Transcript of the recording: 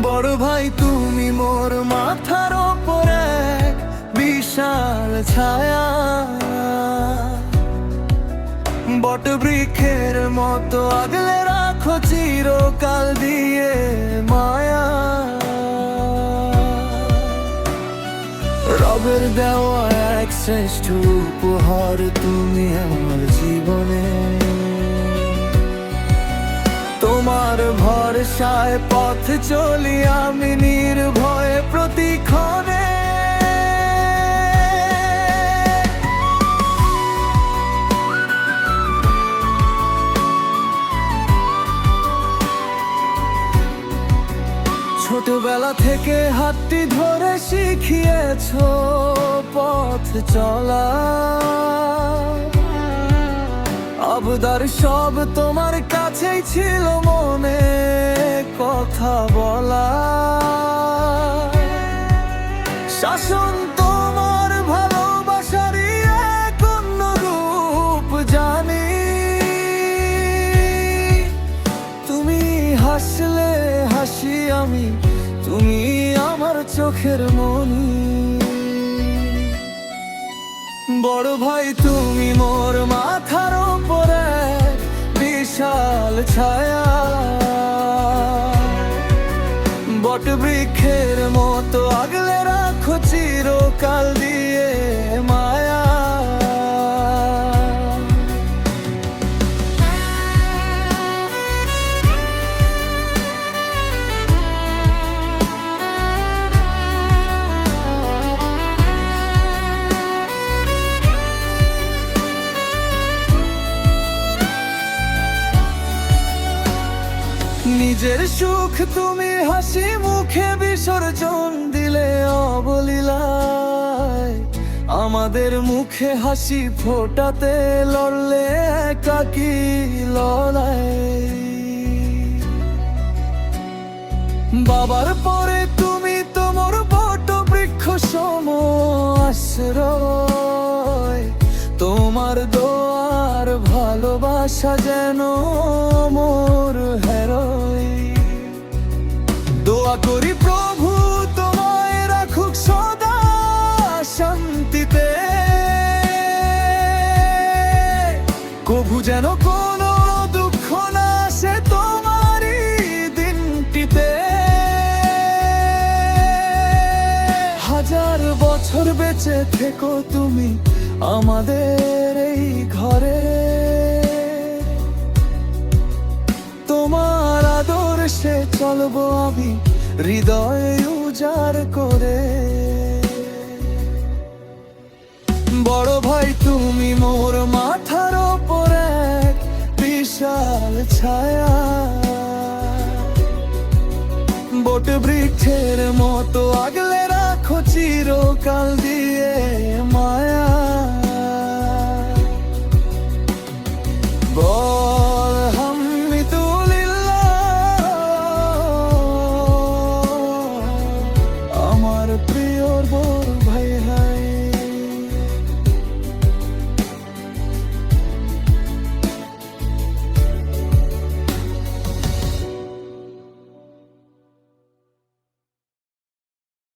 বড় ভাই তুমি মোর মাথার ওপরে বিশাল ছায়া, বট বৃক্ষের মতো আগলে রাখো চিরকাল দিয়ে মায়া। রবের দেওয়া এক শ্রেষ্ঠ উপহার তুমি আমার জীবনে, তোমার ভরসায় পথ চলি আমি নির্ভয়ে প্রতিক্ষণে। ছোটবেলা থেকে হাতটি ধরে শিখিয়েছো পথ চলা, আবদার সব তোমার কাছেই ছিল মনে কথা বলা। শাসন তোমার ভালোবাসারই এক অন্য রূপ জানি, তুমি হাসলে হাসি আমি, তুমি আমার চোখের মনি। বড় ভাই তুমি মোর মাথার ওপরে বিশাল ছায়া, বট বৃক্ষের মতো আগলে রাখো চিরকাল দিয়ে মায়া। নিজের সুখ তুমি হাসি মুখে বিসর্জন দিলে অবলীলায়, আমাদের মুখে হাসি ফোটাতে লড়লে একাকী লড়াই। বাবার পরে তুমি তোমার বট বৃক্ষ সম আশ্রয়, তোমার দোয়ার ভালোবাসা যেন মোর হেরোই। দোয়া করি প্রভু তোমায় রাখুক সদা শান্তিতে, কভু যেন কোনো দুঃখ না আসে তোমারই দিনটিতে। হাজার বছর বেঁচে থেকো তুমি আমাদের এই ঘরে, তোমার আদর্শে চলবো আমি হৃদয় উজাড় করে। বড় ভাই তুমি মোর মাথার ওপরে এক বিশাল ছায়া, বট বৃক্ষের মতো আগলে রাখো চিরকাল দিয়ে